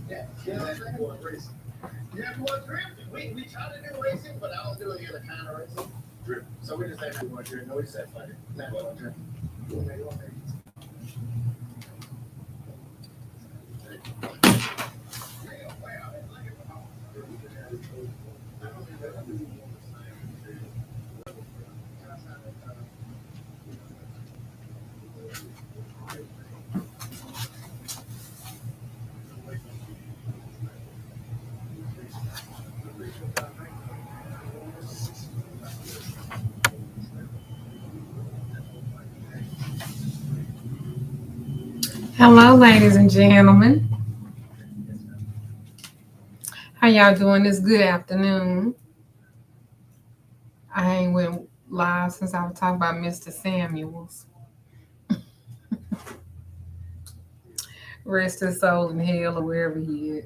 Yeah, racing. Yeah, more drifting. We try to do racing, but I don't do any other kind of racing. Drift. So we just say we want to drift. Nobody said like that. We want to drift. Hello, ladies and gentlemen. How y'all doing this good afternoon? I ain't went live since I was talking about Mr. Samuels. Rest his soul in hell or wherever he is.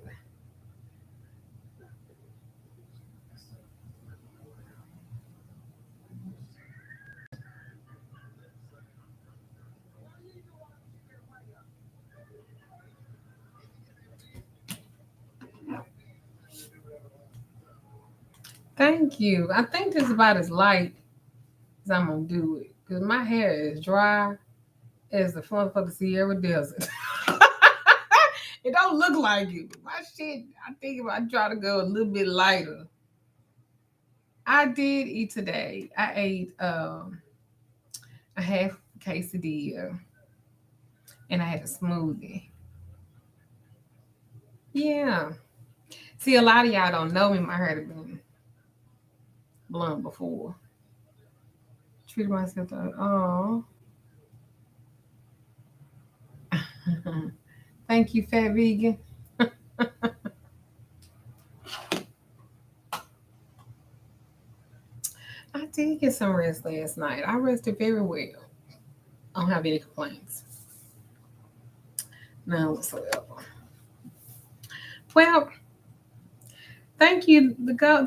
Thank you. I think this is about as light as I'm gonna do it. Because my hair is dry as the front of the Sierra Desert. It don't look like it, but my shit, I think if I try to go a little bit lighter. I did eat today. I ate a half quesadilla and I had a smoothie. Yeah. See, a lot of y'all don't know me. My hair had been blonde before. Treated myself to, oh. Thank you, fat vegan. I did get some rest last night. I rested very well. I don't have any complaints. None whatsoever. Well, thank you,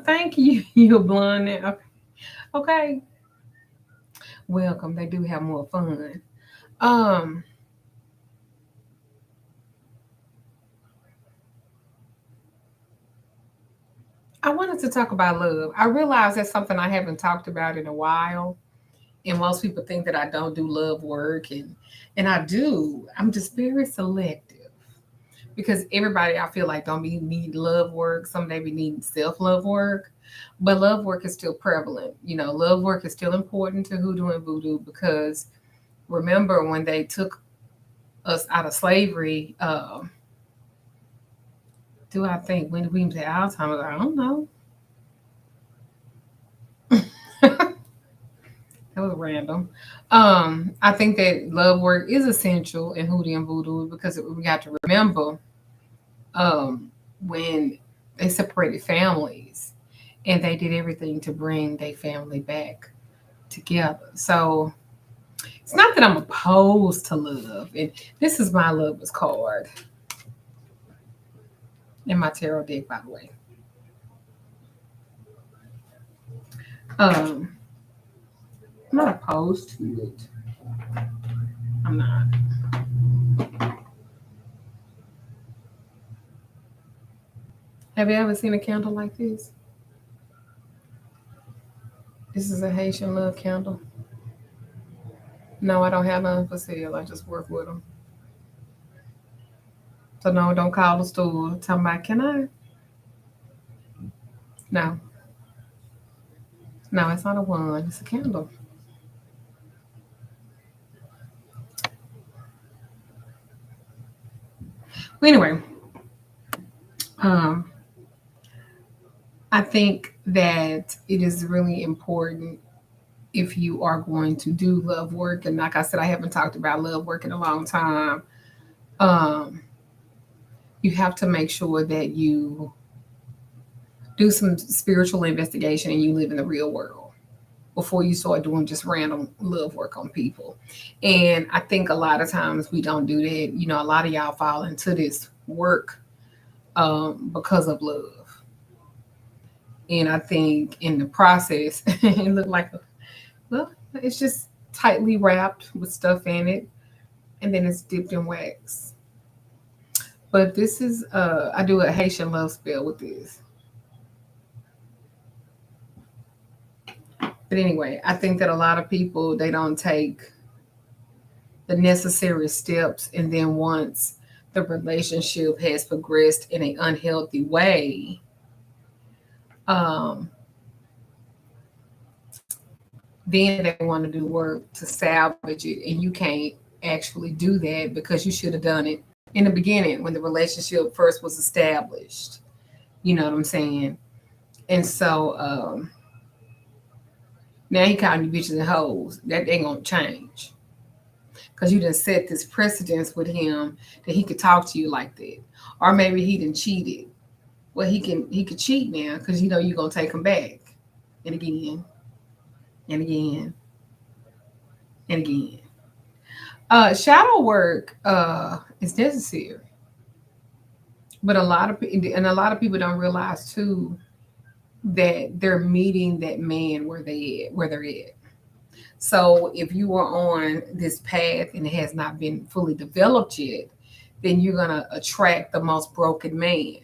thank you, you blonde. Okay. Okay. Welcome. They do have more fun. Um, I wanted to talk about love. I realize that's something I haven't talked about in a while. And most people think that I don't do love work and I do. I'm just very selective because everybody I feel like don't be need love work. Some may be needing self-love work. But love work is still prevalent. You know, love work is still important to hoodoo and voodoo because remember when they took us out of slavery, do I think when we went to Alzheimer's? I don't know. That was random. I think that love work is essential in hoodoo and voodoo because we got to remember when they separated families and they did everything to bring their family back together. So it's not that I'm opposed to love, and this is my lover's card in my tarot deck, by the way. Um, I'm not opposed to it. I'm not. Have you ever seen a candle like this? This is a Haitian love candle. No, I don't have none for sale. I just work with them. So no, don't call the store. Tell me, can I? No, no, it's not a wand. It's a candle. Well, anyway, um, I think that it is really important if you are going to do love work. And like I said, I haven't talked about love work in a long time. Um, you have to make sure that you do some spiritual investigation and you live in the real world before you start doing just random love work on people. And I think a lot of times we don't do that. You know, a lot of y'all fall into this work because of love. And I think in the process, it looked like, well, it's just tightly wrapped with stuff in it. And then it's dipped in wax. But this is I do a Haitian love spell with this. But anyway, I think that a lot of people they don't take the necessary steps, and then once the relationship has progressed in an unhealthy way, um, then they want to do work to salvage it, and you can't actually do that because you should have done it in the beginning when the relationship first was established. You know what I'm saying? And so now he calling you bitches and hoes. That ain't gonna change because you done set this precedence with him that he could talk to you like that, or maybe he done cheated. Well, he could cheat now because you know you're gonna take him back, and again, and again, and again. Shadow work is necessary, but a lot of people don't realize too that they're meeting that man where they're at. So if you are on this path and it has not been fully developed yet, then you're gonna attract the most broken man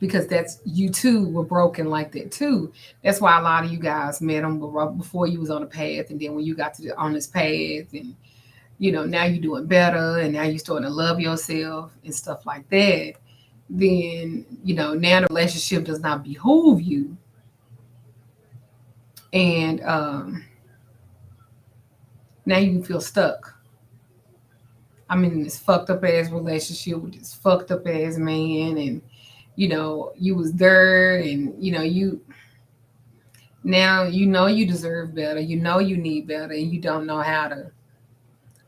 because that's you too were broken like that too. That's why a lot of you guys met him before you was on the path, and then when you got on this path, and you know now you're doing better, and now you're starting to love yourself and stuff like that. Then you know now the relationship does not behoove you, and now you feel stuck. I'm in this fucked up ass relationship with this fucked up ass man, and you know you was there, and you know you now you know you deserve better, you know you need better, and you don't know how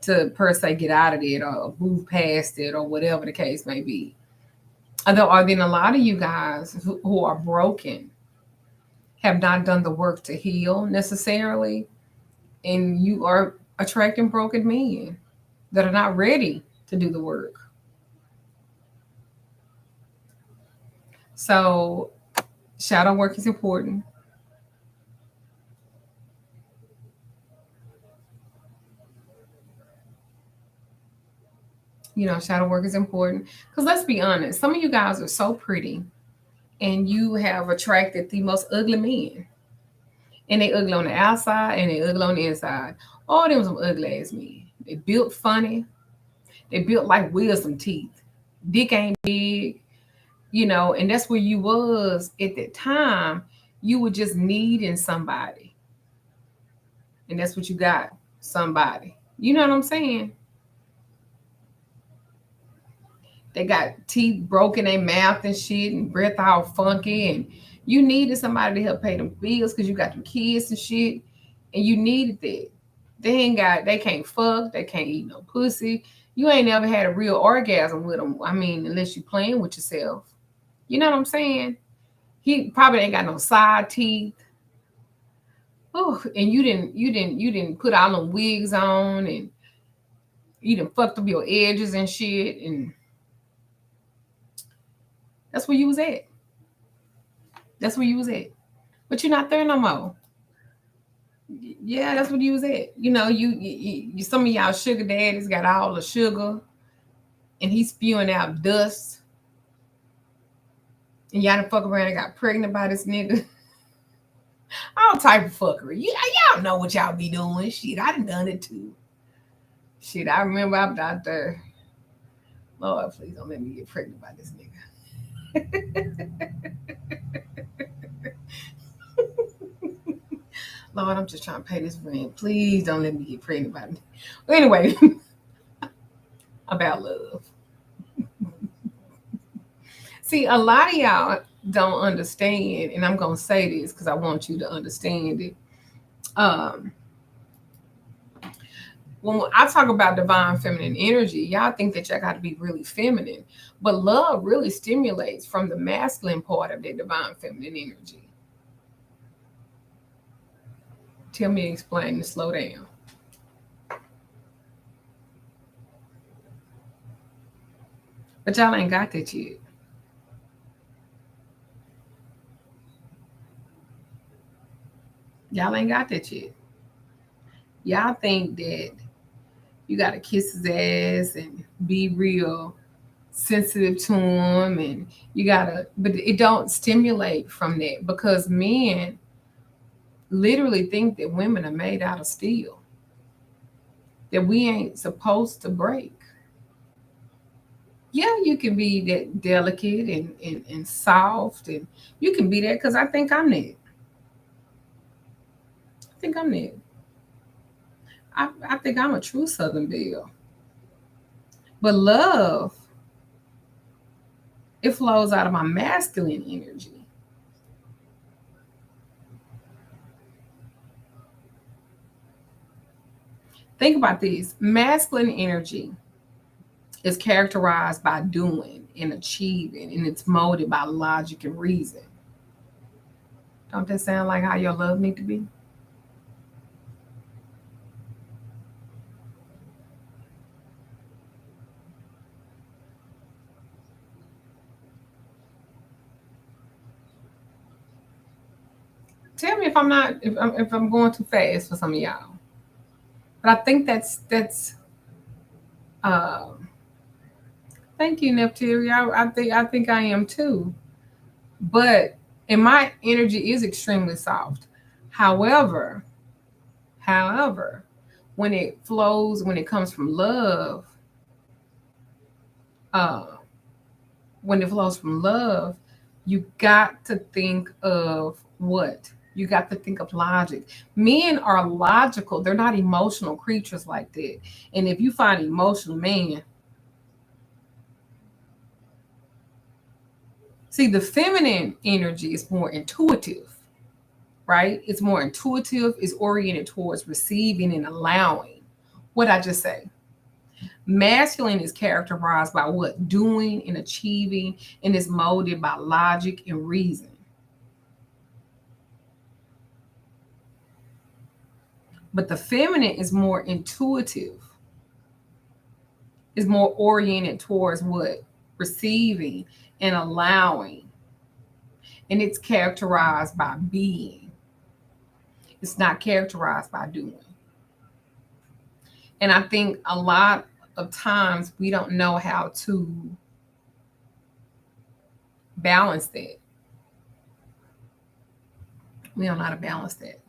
to per se get out of it or move past it or whatever the case may be. Although, are then a lot of you guys who are broken have not done the work to heal necessarily, and you are attracting broken men that are not ready to do the work. So shadow work is important. You know, shadow work is important because let's be honest, some of you guys are so pretty and you have attracted the most ugly men. And they ugly on the outside and they ugly on the inside. All them some ugly ass men. They built funny. They built like wisdom teeth. Dick ain't big, you know, and that's where you was at that time. You were just needing somebody. And that's what you got. Somebody. You know what I'm saying? They got teeth broken, they mouth and shit, and breath all funky, and you needed somebody to help pay them bills because you got them kids and shit, and you needed that. They can't fuck, they can't eat no pussy. You ain't never had a real orgasm with them. I mean, unless you playing with yourself. You know what I'm saying? He probably ain't got no side teeth. Ooh, and you didn't put all them wigs on, and you done fucked up your edges and shit, and that's where you was at. That's where you was at. But you're not there no more. Yeah, that's what you was at. You know, you some of y'all sugar daddies got all the sugar, and he's spewing out dust, and y'all done fuck around and got pregnant by this nigga. All type of fuckery. Y'all know what y'all be doing. Shit, I done it too. Shit, I remember I was out there. Lord, please don't let me get pregnant by this nigga. Lord, I'm just trying to pay this rent. Please don't let me get pregnant by this. Well, anyway, about love. See, a lot of y'all don't understand, and I'm gonna say this because I want you to understand it. Um, when I talk about divine feminine energy, y'all think that y'all got to be really feminine, but love really stimulates from the masculine part of that divine feminine energy. Tell me, explain, and slow down. But y'all ain't got that yet. Y'all ain't got that yet. Y'all think that You got to kiss his ass and be real sensitive to him, and you gotta, but it don't stimulate from that because men literally think that women are made out of steel, that we ain't supposed to break. Yeah, you can be that delicate and soft, and you can be that because I think I'm that. I think I'm that. I think I'm a true Southern Belle. But love, it flows out of my masculine energy. Think about this masculine energy is characterized by doing and achieving, and it's molded by logic and reason. Don't that sound like how your love need to be? Tell me if I'm not if I'm going too fast for some of y'all. But I think that's uh, thank you, Neptune. I think I am too. But and my energy is extremely soft. However, however, when it flows, when it comes from love, uh, when it flows from love, you got to think of what? You got to think of logic. Men are logical. They're not emotional creatures like that. And if you find an emotional man, see, the feminine energy is more intuitive, right? It's more intuitive, it's oriented towards receiving and allowing. What I just say? Masculine is characterized by what? Doing and achieving, and is molded by logic and reason. But the feminine is more intuitive, is more oriented towards what? Receiving and allowing. And it's characterized by being, it's not characterized by doing. And I think a lot of times we don't know how to balance that. We don't know how to balance that.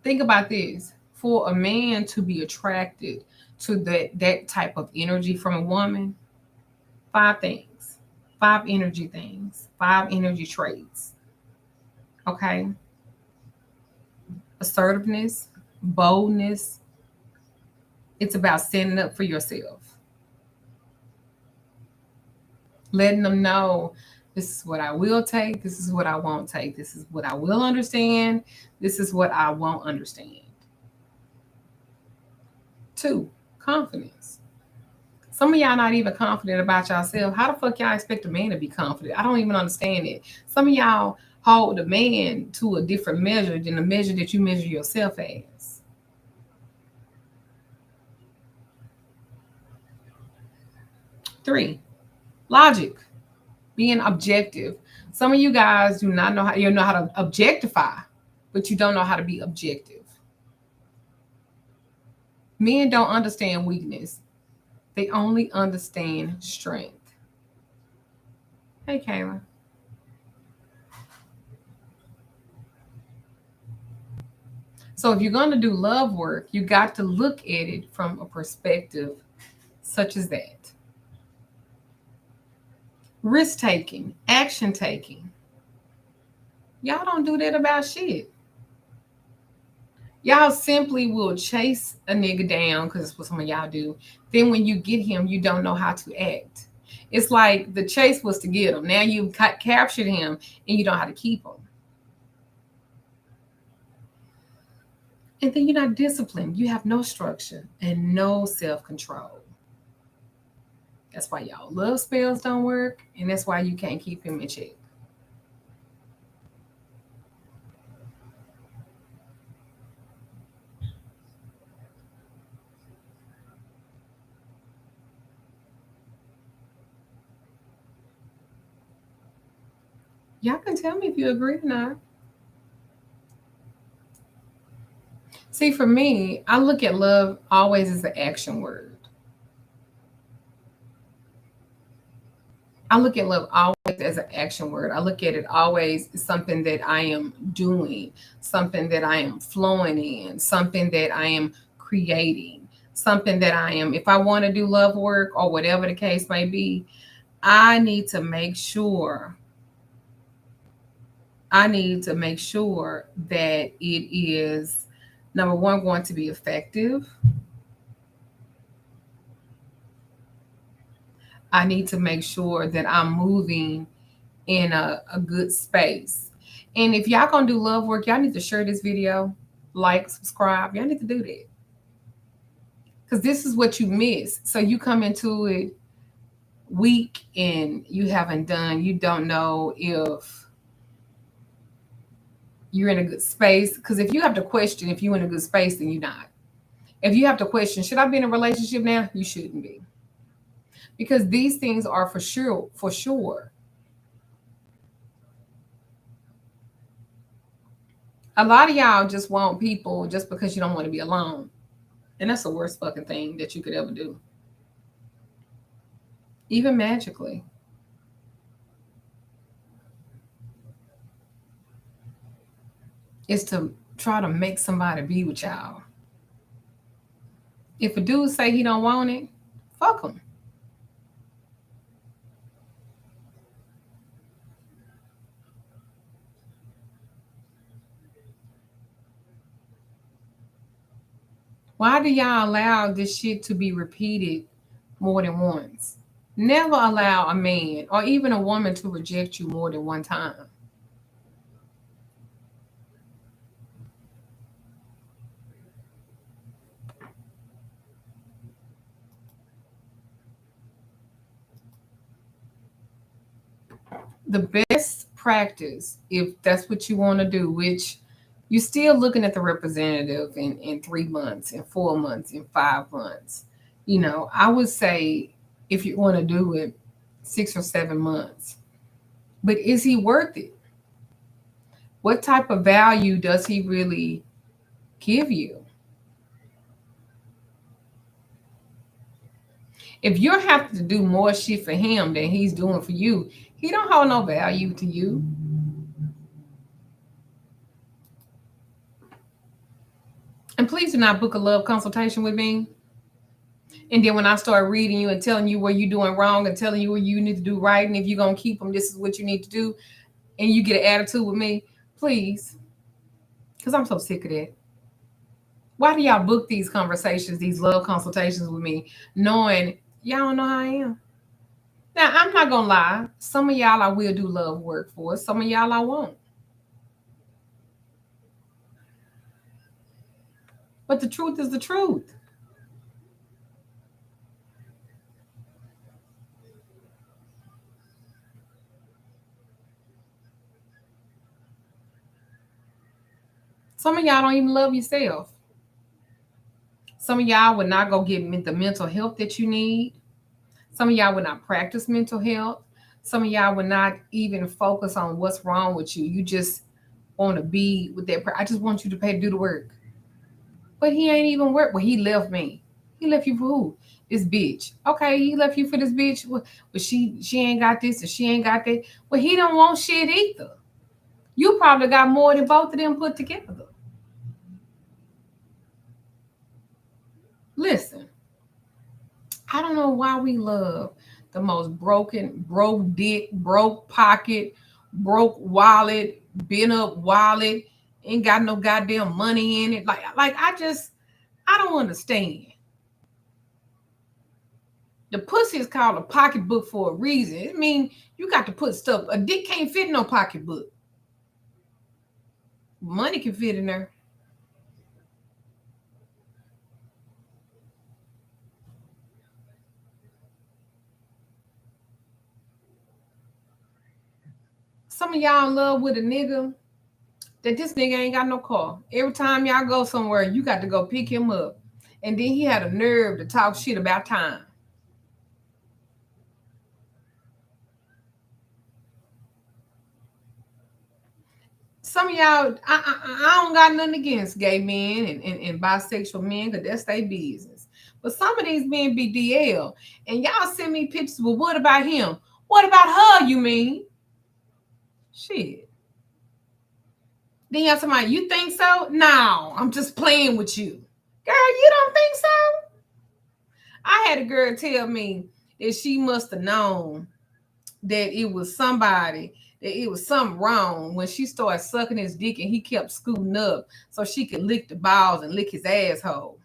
Think about this. For a man to be attracted to that type of energy from a woman, five things. Five energy things. Five energy traits. Okay? Assertiveness, boldness. It's about standing up for yourself. Letting them know this is what I will take, this is what I won't take, this is what I will understand, this is what I won't understand. Two, confidence. Some of y'all not even confident about yourself. How the fuck y'all expect a man to be confident? I don't even understand it. Some of y'all hold a man to a different measure than the measure that you measure yourself as. Three, logic, being objective. Some of you guys do not know how you know how to objectify, but you don't know how to be objective. Men don't understand weakness. They only understand strength. Hey, Kayla. So if you're going to do love work, you got to look at it from a perspective such as that. Risk taking, action taking. Y'all don't do that about shit. Y'all simply will chase a nigga down because it's what some of y'all do. Then when you get him, you don't know how to act. It's like the chase was to get him. Now you've captured him and you don't know how to keep him. And then you're not disciplined. You have no structure and no self control. That's why y'all love spells don't work. And that's why you can't keep him in check. Y'all can tell me if you agree or not. See, for me, I look at love always as an action word. I look at love always as an action word. I look at it always as something that I am doing, something that I am flowing in, something that I am creating, something that I am, if I want to do love work or whatever the case may be, I need to make sure, I need to make sure that it is, number one, going to be effective. I need to make sure that I'm moving in a good space. And if y'all gonna do love work, y'all need to share this video, like, subscribe. Y'all need to do that. Because this is what you miss. So you come into it weak and you haven't done, you don't know if you're in a good space. Because if you have to question if you're in a good space, then you're not. If you have to question, should I be in a relationship now? You shouldn't be. Because these things are for sure, for sure. A lot of y'all just want people just because you don't want to be alone. And that's the worst fucking thing that you could ever do. Even magically. Is to try to make somebody be with y'all. If a dude say he don't want it, fuck him. Why do y'all allow this shit to be repeated more than once? Never allow a man or even a woman to reject you more than one time. The best practice, if that's what you want to do, which you're still looking at the representative in 3 months, in 4 months, in 5 months. I would say if you want to do it, 6 or 7 months. But is he worth it? What type of value does he really give you? If you're having to do more shit for him than he's doing for you, he don't hold no value to you. And please do not book a love consultation with me. And then when I start reading you and telling you where you're doing wrong and telling you what you need to do right, and if you're going to keep them, this is what you need to do, and you get an attitude with me, please, because I'm so sick of that. Why do y'all book these conversations, these love consultations with me, knowing y'all don't know how I am? Now, I'm not going to lie. Some of y'all I will do love work for. Some of y'all I won't. But the truth is the truth. Some of y'all don't even love yourself. Some of y'all would not go get the mental health that you need. Some of y'all would not practice mental health. Some of y'all would not even focus on what's wrong with you. You just want to be with that. I just want you to pay to do the work. But he ain't even work. Well, he left me. He left you for who? This bitch. Okay, he left you for this bitch. Well, but she ain't got this and she ain't got that. Well, he don't want shit either. You probably got more than both of them put together. Listen, I don't know why we love the most broken, broke dick, broke pocket, broke wallet, bent up wallet, ain't got no goddamn money in it. Like I don't understand. The pussy is called a pocketbook for a reason. I mean, you got to put stuff. A dick can't fit in no pocketbook. Money can fit in there. Some of y'all in love with a nigga that this nigga ain't got no car. Every time y'all go somewhere, you got to go pick him up. And then he had a nerve to talk shit about time. Some of y'all, I don't got nothing against gay men and bisexual men because that's their business. But some of these men be DL. And y'all send me pictures, well, what about him? What about her, you mean? Shit. Then y'all talking about, you think so? No, I'm just playing with you. Girl, you don't think so? I had a girl tell me that she must have known that it was somebody, that it was something wrong when she started sucking his dick and he kept scooting up so she could lick the balls and lick his asshole.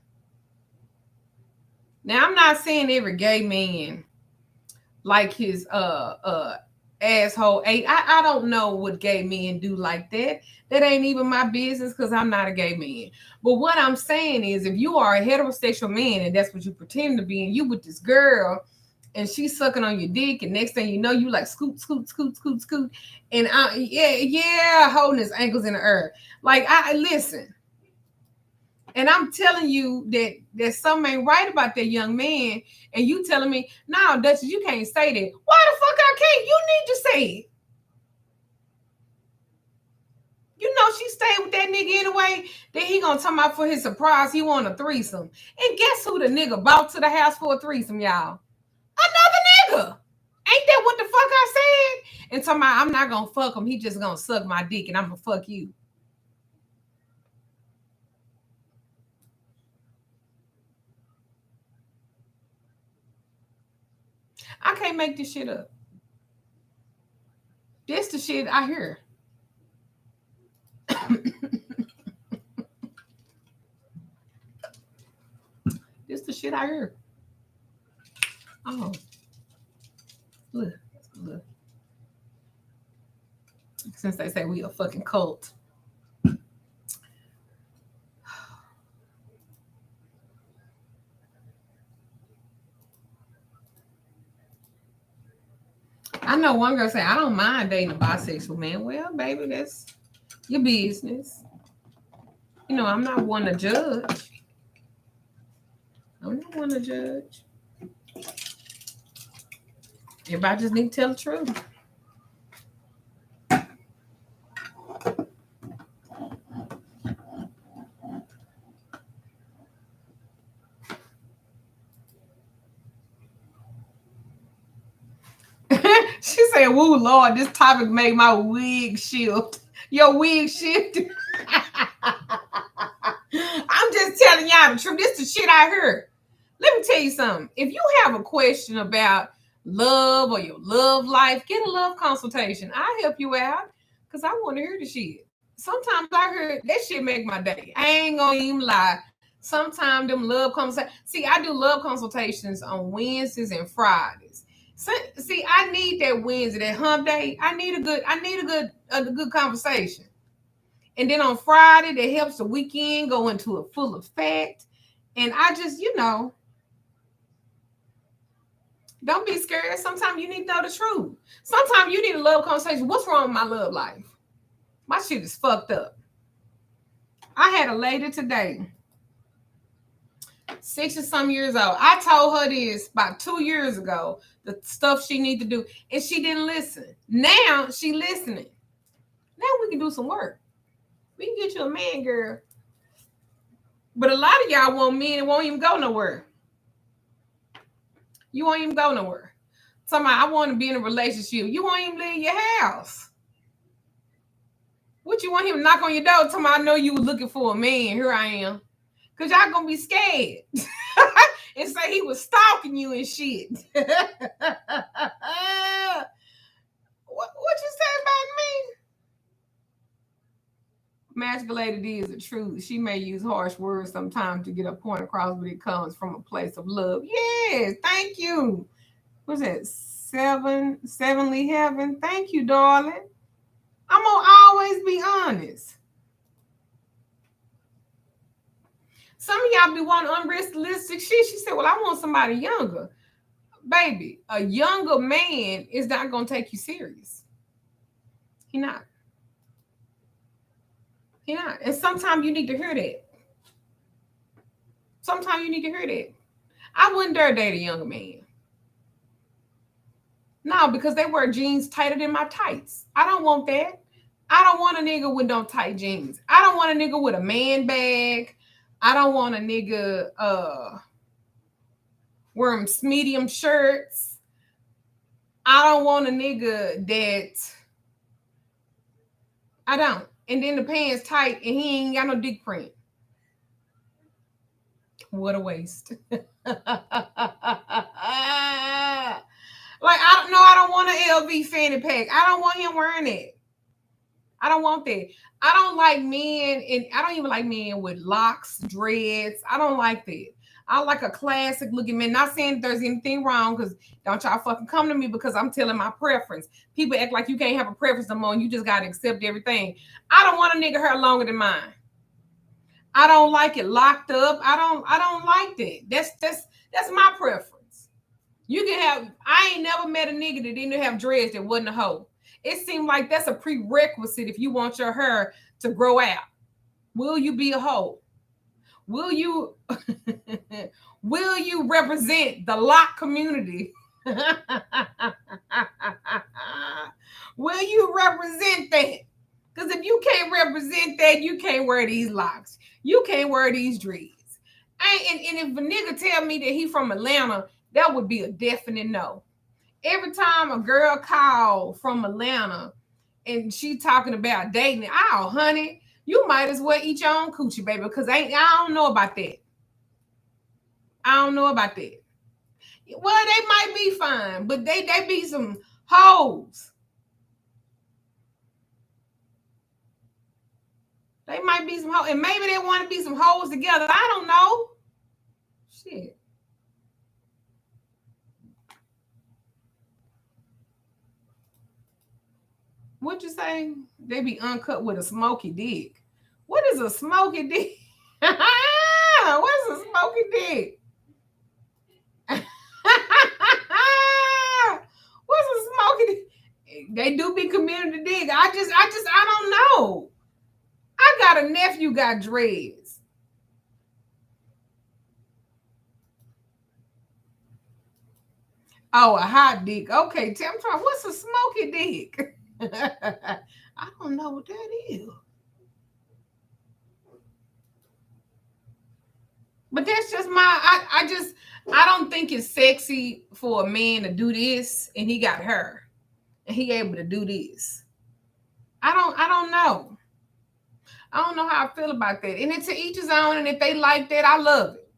Now, I'm not saying every gay man like his asshole ate. I don't know what gay men do like that. That ain't even my business because I'm not a gay man. But what I'm saying is if you are a heterosexual man and that's what you pretend to be, and you with this girl and she's sucking on your dick, and next thing you know, you like scoot, scoot, scoot, scoot, scoot, and yeah, holding his ankles in the air. Like, I listen, and I'm telling you that something ain't right about that young man, and you telling me, no, Duchess, you can't say that. Why the fuck I can't? You need to say it. You know she stayed with that nigga anyway. Then he gonna talk about for his surprise he want a threesome. And guess who the nigga brought to the house for a threesome, y'all? Another nigga. Ain't that what the fuck I said? And talking about I'm not gonna fuck him. He just gonna suck my dick and I'm gonna fuck you. I can't make this shit up. This the shit I hear. This the shit I hear. Oh, look, look. Since they say we a fucking cult. I know one girl say, I don't mind dating a bisexual man. Well, baby, that's your business. You know, I'm not one to judge. I'm not one to judge. Everybody just need to tell the truth. She said, woo, Lord, this topic made my wig shift. Your wig shifted. I'm just telling y'all the truth. This is the shit I heard. Let me tell you something. If you have a question about love or your love life, get a love consultation. I'll help you out because I want to hear the shit. Sometimes I heard that shit make my day. I ain't gonna even lie. Sometimes them love consultations. See, I do love consultations on Wednesdays and Fridays. So, see, I need that Wednesday, that hump day. I need a good conversation. And then on Friday, that helps the weekend go into a full effect. And I just, don't be scared. Sometimes you need to know the truth. Sometimes you need a love conversation. What's wrong with my love life? My shit is fucked up. I had a lady today, 60-some years old. I told her this about 2 years ago, the stuff she need to do, and she didn't listen. Now she listening. Now we can do some work. We can get you a man, girl. But a lot of y'all want men and won't even go nowhere. You won't even go nowhere. Somebody, I want to be in a relationship. You won't even leave your house. What you want him to knock on your door? Tell me, I know you were looking for a man. Here I am. Because y'all going to be scared. And say he was stalking you and shit. What you say about me? Masculinity is the truth. She may use harsh words sometimes to get a point across, but it comes from a place of love. Yes, thank you. What's that? Sevenly heaven. Thank you, darling. I'm gonna always be honest. Some of y'all be wanting unrealistic shit. She said, well, I want somebody younger. Baby, a younger man is not gonna take you serious. He not. He not. And sometimes you need to hear that. Sometimes you need to hear that. I wouldn't dare date a younger man. No, because they wear jeans tighter than my tights. I don't want that. I don't want a nigga with no tight jeans. I don't want a nigga with a man bag. I don't want a nigga wearing medium shirts. I don't want a nigga that I don't. And then the pants tight and he ain't got no dick print. What a waste. Like I don't know. I don't want an LV fanny pack. I don't want him wearing it. I don't want that. I don't like men, and I don't even like men with locks, dreads. I don't like that. I like a classic looking man. Not saying there's anything wrong, because don't y'all fucking come to me because I'm telling my preference. People act like you can't have a preference no more. And you just gotta accept everything. I don't want a nigga hair longer than mine. I don't like it locked up. I don't like that. That's my preference. You can have. I ain't never met a nigga that didn't have dreads that wasn't a hoe. It seemed like that's a prerequisite if you want your hair to grow out. Will you be a hoe? Will you will you represent the lock community? Will you represent that? Because if you can't represent that, you can't wear these locks. You can't wear these dreads. And if a nigga tell me that he from Atlanta, that would be a definite no. Every time a girl call from Atlanta and she talking about dating, oh honey, you might as well eat your own coochie, baby, because I don't know about that. I don't know about that. Well, they might be fine, but they be some hoes. They might be some hoes, and maybe they want to be some hoes together. I don't know. Shit. What you say? They be uncut with a smoky dick. What is a smoky dick? What's a smoky dick? What's a smoky dick? They do be community dick. I don't know. I got a nephew got dreads. Oh, a hot dick. Okay, tell me what's a smoky dick? I don't know what that is. But that's just I don't think it's sexy for a man to do this and he got her and he able to do this. I don't know. I don't know how I feel about that. And it's to each his own, and if they like that, I love it.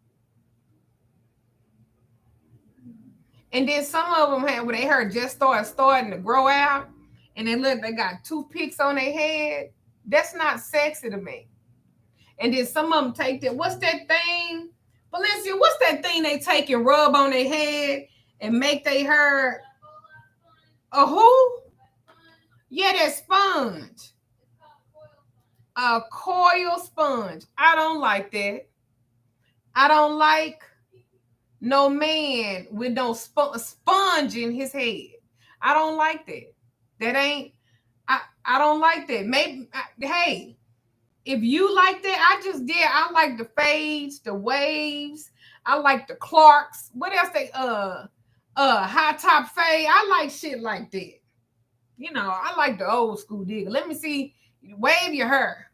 And then some of them have where they heard just starting to grow out and they got toothpicks on their head. That's not sexy to me. And then some of them take that. What's that thing? Valencia, what's that thing they take and rub on their head and make their hair? A who? Yeah, that sponge. A coil sponge. I don't like that. I don't like no man with no sponge in his head. I don't like that. That ain't. I don't like that. Maybe. Hey, if you like that, I just did. I like the fades, the waves. I like the Clarks. What else they high top fade. I like shit like that. You know, I like the old school digger. Let me see. Wave your hair.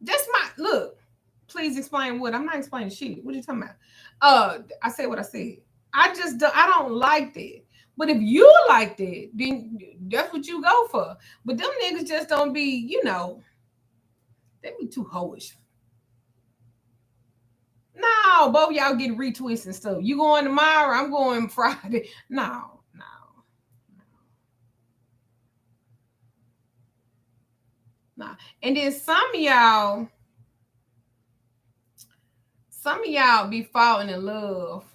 Just my look. Please explain what. I'm not explaining shit. What are you talking about? I said what I said. I don't like that. But if you like that, then that's what you go for. But them niggas just don't be, they be too hoish. No, both y'all get retweets and stuff. You going tomorrow? I'm going Friday. No, no. Nah. And then some of y'all be falling in love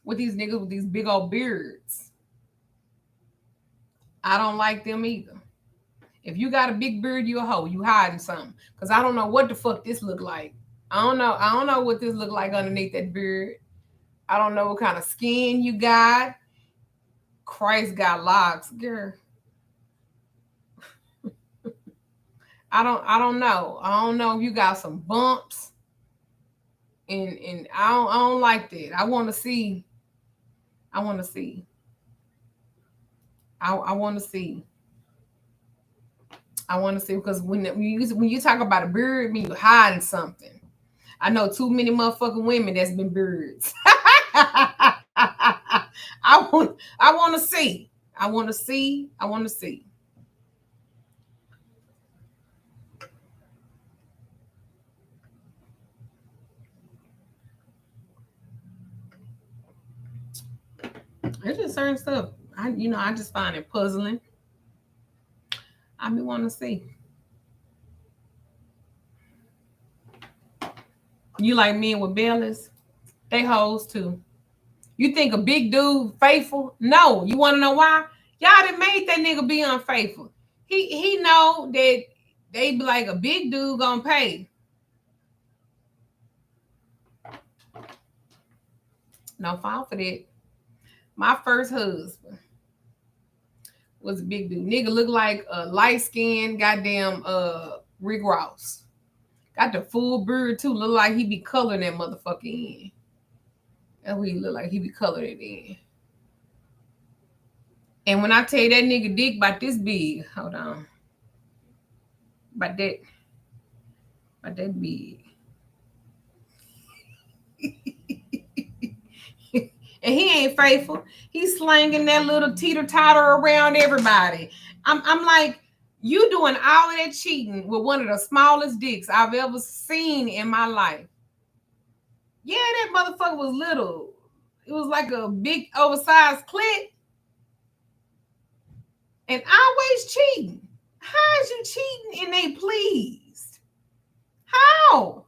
with these niggas with these big old beards. I don't like them either. If you got a big beard, you a hoe. You hiding something. Cause I don't know what the fuck this look like. I don't know. I don't know what this look like underneath that beard. I don't know what kind of skin you got. Christ got locks, girl. I don't know. I don't know if you got some bumps. And I don't like that. I want to see. I want to see. I want to see because when you talk about a beard, I mean you hiding something. I know too many motherfucking women that's been birds. I want to see. I want to see. I want to see. It's just certain stuff. I just find it puzzling. I be want to see. You like men with bellies? They hoes too. You think a big dude faithful? No. You want to know why? Y'all done made that nigga be unfaithful. He know that they be like a big dude gonna pay. No fault for that. My first husband was a big dude. Nigga looked like a light skinned goddamn Rick Ross. Got the full beard too. Look like he be coloring that motherfucker in. That's what he look like. He be coloring it in. And when I tell you that nigga dick about this big, hold on. About that big. And he ain't faithful. He's slanging that little teeter totter around everybody. I'm like, you doing all of that cheating with one of the smallest dicks I've ever seen in my life. Yeah, that motherfucker was little. It was like a big oversized clit. And always cheating. How is you cheating and they pleased? How?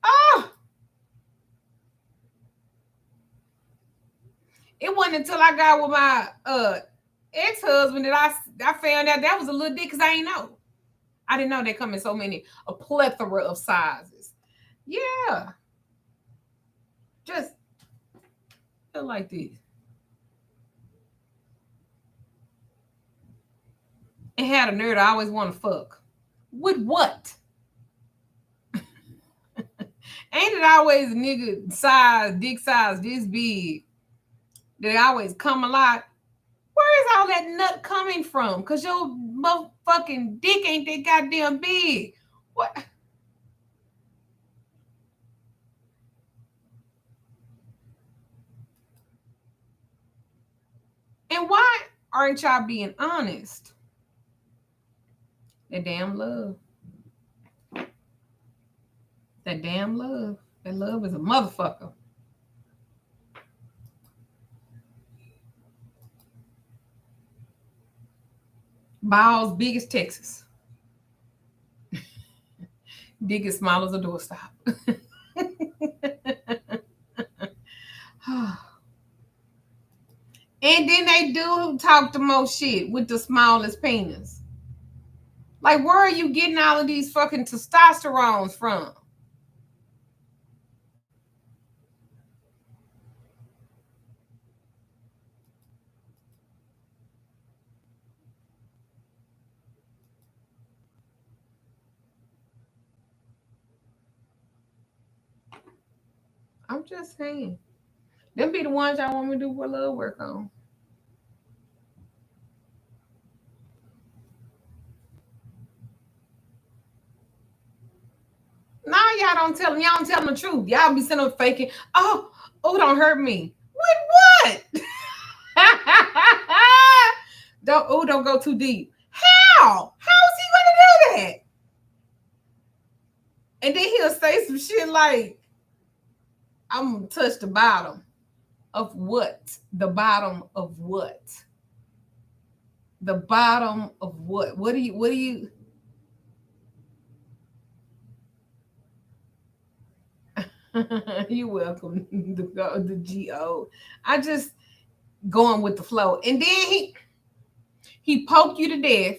Oh, it wasn't until I got with my ex-husband that I found out that was a little dick because I ain't know. I didn't know they come in so many, a plethora of sizes. Yeah. Just feel like this. And had a nerd I always want to fuck. With what? Ain't it always a nigga size, dick size this big that always come a lot? Where is all that nut coming from? Because your motherfucking dick ain't that goddamn big. What? And why aren't y'all being honest? That damn love. That damn love. That love is a motherfucker. Balls big as Texas. Dick as small as a doorstop. And then they do talk the most shit with the smallest penis. Like, where are you getting all of these fucking testosterones from? I'm just saying. Them be the ones y'all want me to do a little work on. Nah, y'all don't tell them. Y'all don't tell them the truth. Y'all be sitting up faking. Oh, don't hurt me. With what? don't go too deep. How? How is he gonna do that? And then he'll say some shit like, I'm gonna touch the bottom of what? The bottom of what? The bottom of what? What do you you're welcome. The GO. I just going with the flow. And then he poked you to death,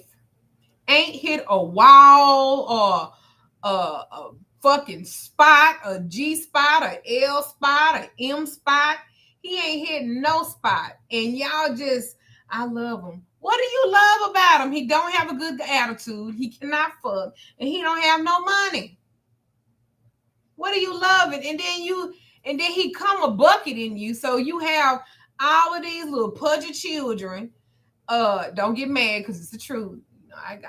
ain't hit a wall or a fucking spot, a G spot, a L spot, a M spot. He ain't hitting no spot. And y'all just, I love him. What do you love about him? He don't have a good attitude. He cannot fuck. And he don't have no money. What do you love it? And then he come a bucket in you. So you have All of these little pudgy children. Don't get mad because it's the truth. I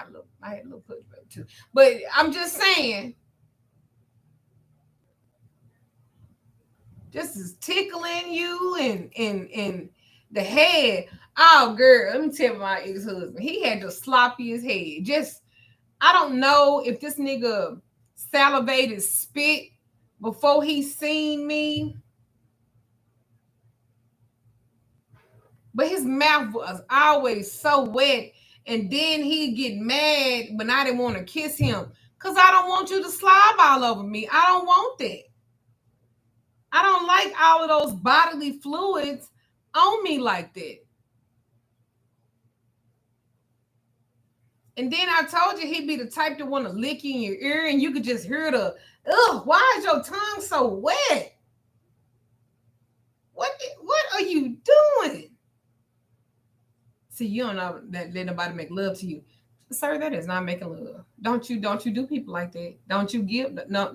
had a little pudgy baby too. But I'm just saying, just is tickling you and the head. Oh girl, let me tell my ex-husband. He had the sloppiest head. Just I don't know if this nigga salivated spit before he seen me, but his mouth was always so wet. And then he'd get mad when I didn't want to kiss him. Cause I don't want you to slob all over me. I don't want that. I don't like all of those bodily fluids on me like that. And then I told you he'd be the type to want to lick you in your ear and you could just hear the, ugh, why is your tongue so wet? What are you doing? See, you don't know that let nobody make love to you. Sir, that is not making love. Don't you do people like that? Don't you give no.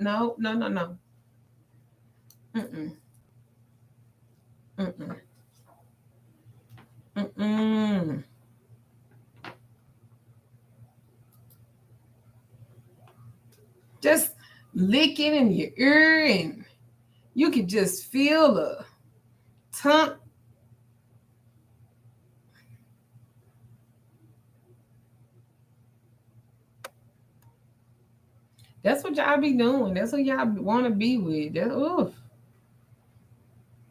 Mm-mm. Mm-mm. Mm-mm. Just licking in your ear and you could just feel the tongue. That's what y'all be doing. That's what y'all want to be with. Oof.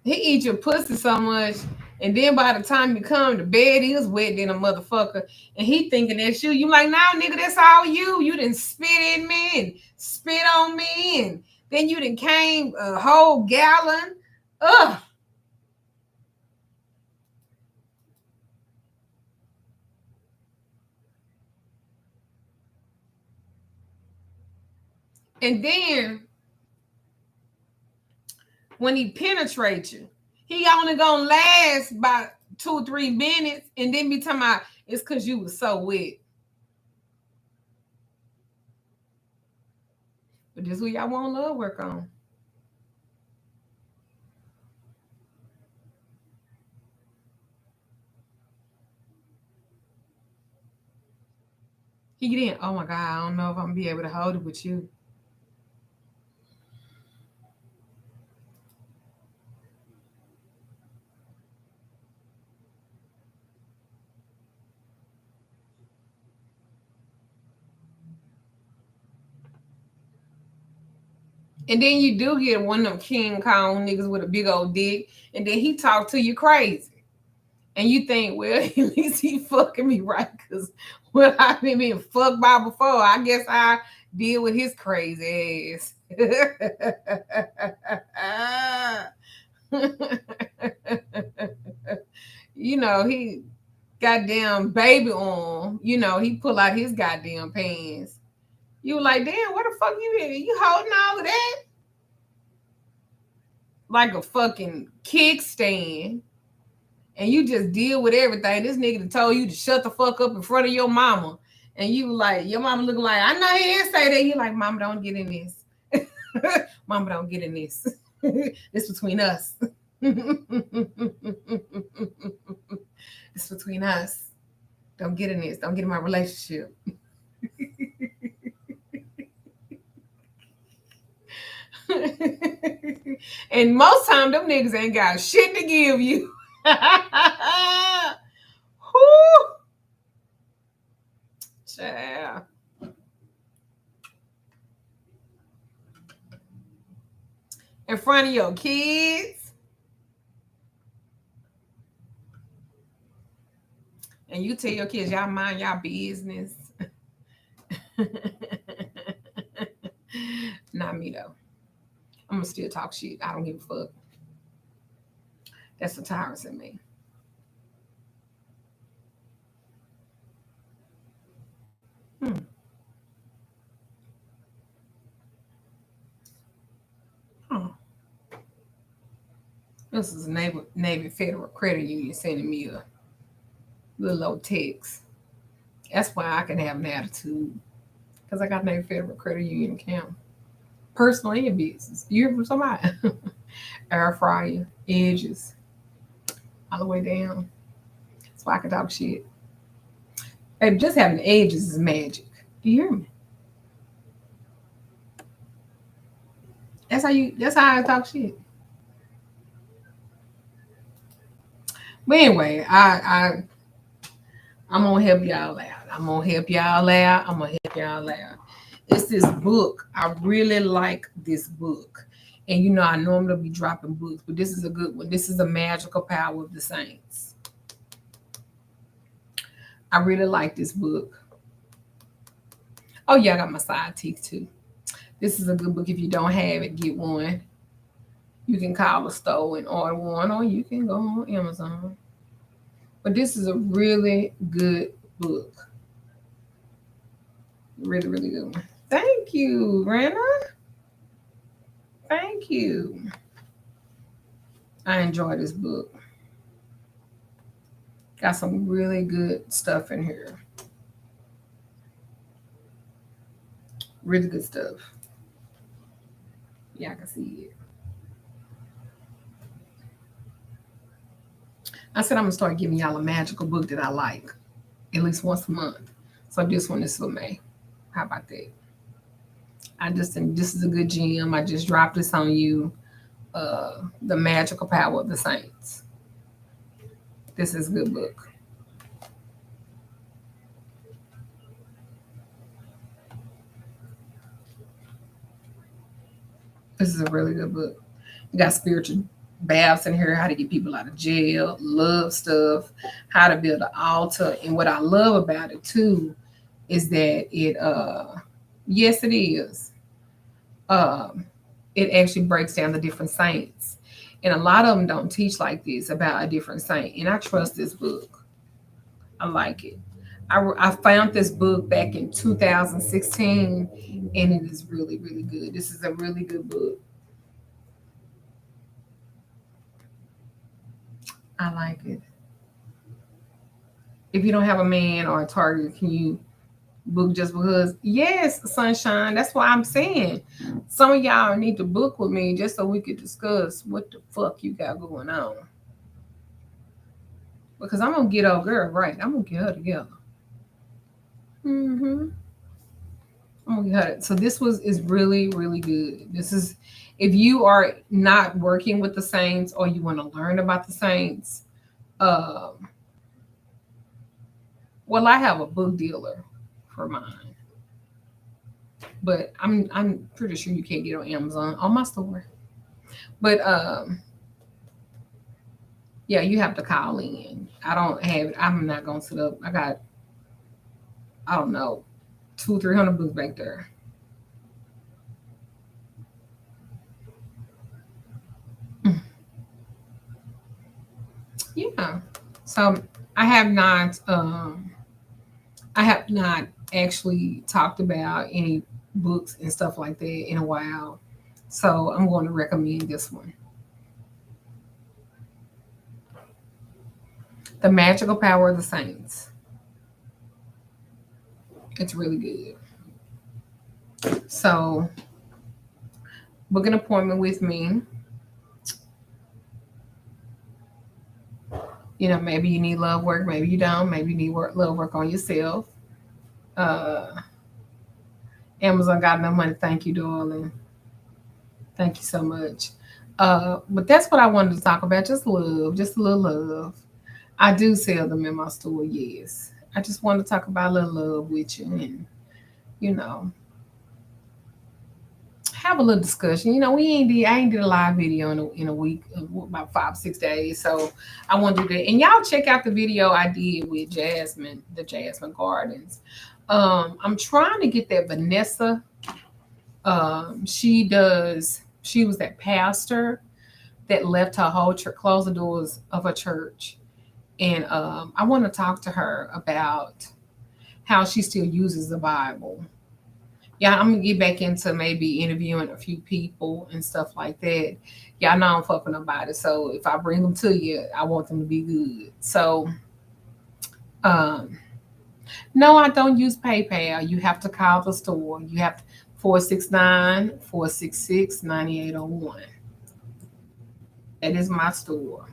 He eat your pussy so much, and then by the time you come to bed, he was wet than a motherfucker, and he thinking that's you. You like, nah, nigga, that's all you. You didn't spit in me and spit on me, and then you done came a whole gallon. Ugh. And then when he penetrates you, he only gonna last about 2 or 3 minutes, and then be talking about it's because you was so wet. But this is what y'all want love work on. He get in. Oh my God, I don't know if I'm gonna be able to hold it with you. And then you do get one of them King Kong niggas with a big old dick, and then he talk to you crazy. And you think, well, at least he fucking me right, because what I've been being fucked by before, I guess I deal with his crazy ass. He goddamn baby on, he pull out his goddamn pants. You were like, damn, where the fuck you in? You holding all of that? Like a fucking kickstand. And you just deal with everything. This nigga told you to shut the fuck up in front of your mama. And you like, your mama looking like, I know he didn't say that. You like, mama, don't get in this. Mama, don't get in this. This between us. It's between us. Don't get in this. Don't get in my relationship. And most time them niggas ain't got shit to give you. Whew. Child. In front of your kids. And you tell your kids, y'all mind y'all business. Not me though. I'm gonna still talk shit. I don't give a fuck. That's the tyrants in me. Hmm. Oh. This is Navy Federal Credit Union sending me a little old text. That's why I can have an attitude. Because I got Navy Federal Credit Union account. Personal and business. You hear from somebody? Air fryer, edges. all the way down, so I can talk shit. Baby, just having edges is magic. Do you hear me? That's how I talk shit. But anyway, I'm gonna help y'all out. I'm gonna help y'all out. I'm gonna help y'all out. It's this book. I really like this book. And you know, I normally be dropping books, but this is a good one. This is The Magical Power of the Saints. I really like this book. Oh yeah, I got my side teeth too. This is a good book. If you don't have it, get one. You can call the store and order one, or you can go on Amazon. But this is a really good book. Really, really good one. Thank you, Rena. Thank you. I enjoy this book. Got some really good stuff in here. Really good stuff. Yeah, I can see it. I said I'm gonna start giving y'all a magical book that I like at least once a month. So this one is for May. How about that? I just think this is a good gem. I just dropped this on you. The Magical Power of the Saints. This is a good book. This is a really good book. You got spiritual baths in here, how to get people out of jail, love stuff, how to build an altar. And what I love about it too is that it yes it is. Um it actually breaks down the different saints. And a lot of them don't teach like this about a different saint. And I trust this book. I like it. I found this book back in 2016 and it is really, really good. This is a really good book. I like it. If you don't have a man or a target, can you book just because? Yes, sunshine. That's what I'm saying. Some of y'all need to book with me just so we could discuss what the fuck you got going on. Because I'm gonna get old girl right. I'm gonna get her together. Mm-hmm. I'm gonna get her. So this was is really really good. This is if you are not working with the saints or you want to learn about the saints. Um, well, I have a book dealer for mine, but I'm pretty sure you can't get on Amazon on my store. But yeah, you have to call in. I don't have it. I'm not gonna sit up. I don't know, 200-300 books back there. Yeah. So I have not I have not actually talked about any books and stuff like that in a while. So I'm going to recommend this one. The Magical Power of the Saints. It's really good. So book an appointment with me. You know, maybe you need love work, maybe you don't. Maybe you need love work on yourself. Uh, Amazon got enough money. Thank you, darling. Thank you so much. But that's what I wanted to talk about. Just love, just a little love. I do sell them in my store, yes. I just want to talk about a little love with you and, you know, have a little discussion. You know, I ain't did a live video in a week, about 5 6 days. So I want to do that. And y'all check out the video I did with Jasmine, the Jasmine Gardens. I'm trying to get that Vanessa. She was that pastor that left her whole church, closed the doors of her church. And I want to talk to her about how she still uses the Bible. Yeah, I'm gonna get back into maybe interviewing a few people and stuff like that. Yeah, I know I'm fucking about it. So if I bring them to you, I want them to be good. So um no, I don't use PayPal. You have to call the store. You have 469-466-9801. That is my store.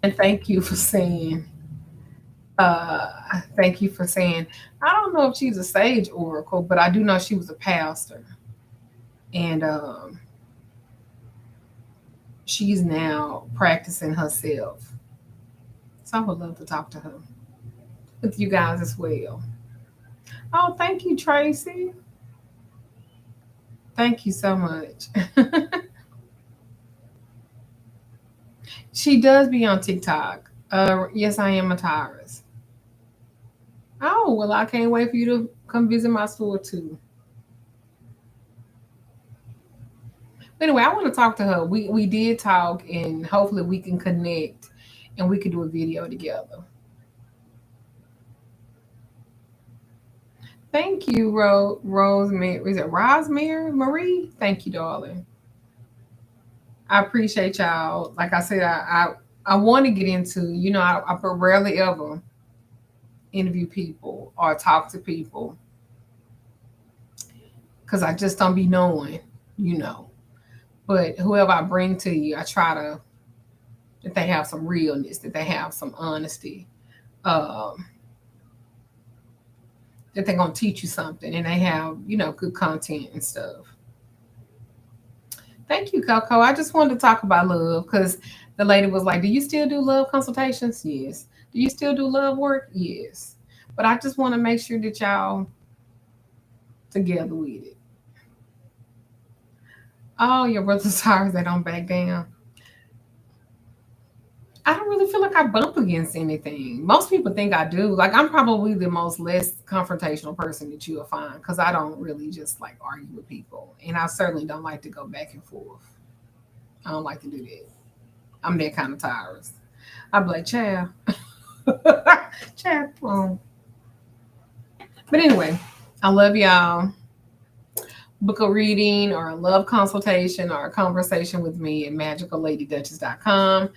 And thank you for saying, I don't know if she's a sage oracle, but I do know she was a pastor. And she's now practicing herself. So I would love to talk to her with you guys as well. Oh, thank you, Tracy. Thank you so much. She does be on TikTok. Yes, I am a Taurus. Oh, well, I can't wait for you to come visit my store too. Anyway, I want to talk to her. We did talk, and hopefully we can connect, and we can do a video together. Thank you, Rosemary. Is it Rosemary Marie? Thank you, darling. I appreciate y'all. Like I said, I want to get into. I rarely ever interview people or talk to people because I just don't be knowing. You know. But whoever I bring to you, I try to that they have some realness, that they have some honesty, um, that they're gonna teach you something, and they have good content and stuff. Thank you, Coco. I just wanted to talk about love because the lady was like, "Do you still do love consultations?" Yes. Do you still do love work? Yes. But I just want to make sure that y'all together with it. Oh, your brother's sorry they don't back down. I don't really feel like I bump against anything. Most people think I do. Like I'm probably the most less confrontational person that you'll find because I don't really just like argue with people, and I certainly don't like to go back and forth. I don't like to do that. I'm that kind of Taurus. I'd be like, "Child, child, But anyway, I love y'all. Book a reading or a love consultation or a conversation with me at magicalLadyDuchess.com.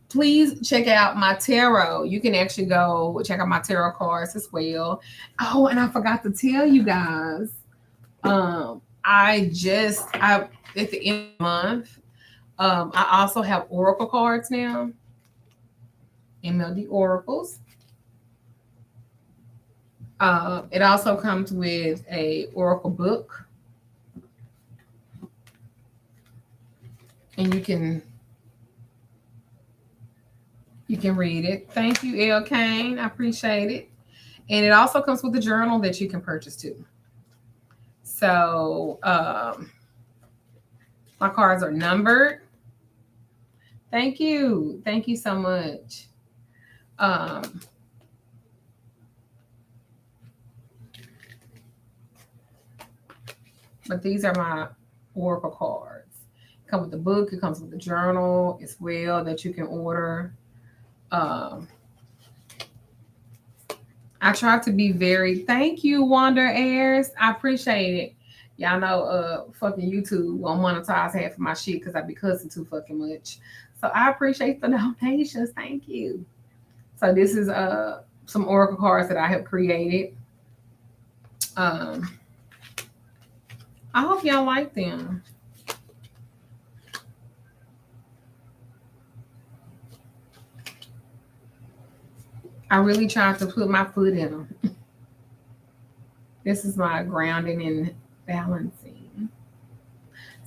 Please check out my tarot. You can actually go check out my tarot cards as well. Oh, and I forgot to tell you guys. I at the end of the month, I also have oracle cards now. MLD oracles. It also comes with a oracle book, and you can read it. Thank you, El Kane. I appreciate it. And it also comes with a journal that you can purchase too. So my cards are numbered. Thank you. Thank you so much. Um, but these are my oracle cards. It comes with the book. It comes with the journal as well that you can order. Um, I try to be very. Thank you, Wander Airs. I appreciate it. Y'all know, fucking YouTube won't monetize half of my shit because I be cussing too fucking much. So I appreciate the donations. Thank you. So this is some oracle cards that I have created. Um, I hope y'all like them. I really tried to put my foot in them. This is my grounding and balancing.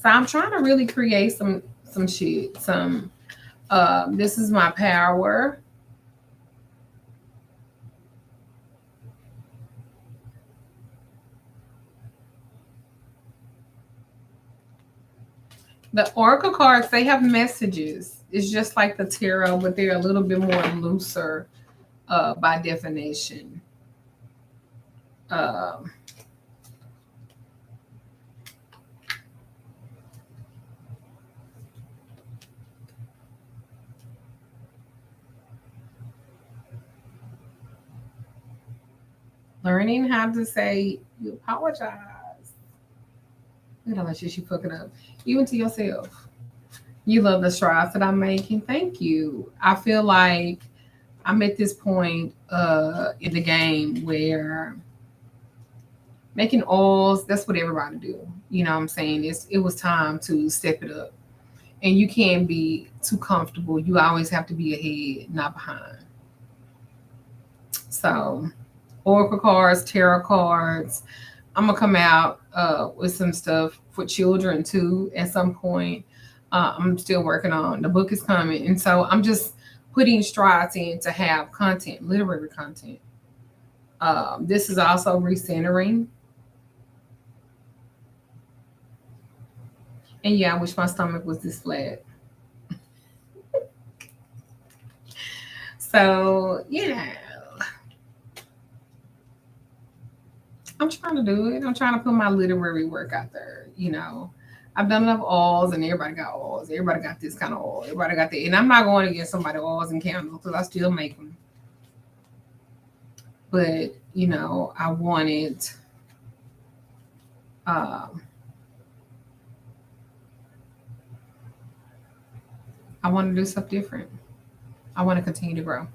So I'm trying to really create some shit. This is my power. The oracle cards, they have messages. It's just like the tarot, but they're a little bit more looser by definition. Um, Learning how to say you apologize. Look at how much shit you fucking up. Even to yourself. You love the strides that I'm making. Thank you. I feel like I'm at this point in the game where making oils, that's what everybody do. You know what I'm saying? It was time to step it up. And you can't be too comfortable. You always have to be ahead, not behind. So, oracle cards, tarot cards. I'm gonna come out with some stuff for children too at some point. I'm still working on the book is coming, and so I'm just putting strides in to have content, literary content. This is also recentering, and yeah, I wish my stomach was this flat. So I'm trying to do it. I'm trying to put my literary work out there. I've done enough alls, and everybody got alls. Everybody got this kind of all. Everybody got that, and I'm not going to get somebody alls and candles because I still make them. But I wanted. Um, I want to do stuff different. I want to continue to grow.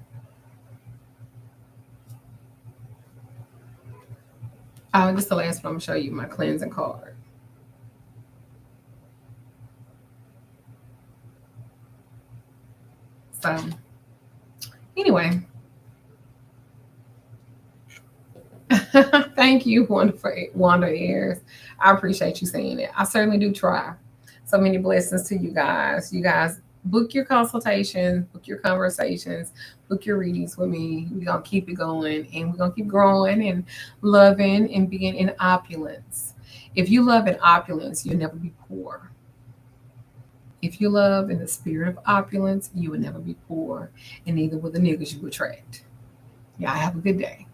This is the last one. I'm gonna show you my cleansing card. So anyway, thank you, Wanda Ayers. I appreciate you saying it. I certainly do try. So many blessings to you guys. You guys book your consultations, book your conversations, book your readings with me. We're gonna keep it going, and we're gonna keep growing and loving and being in opulence. If you love in opulence, you'll never be poor. If you love in the spirit of opulence, you will never be poor, and neither will the niggas you attract. Y'all have a good day.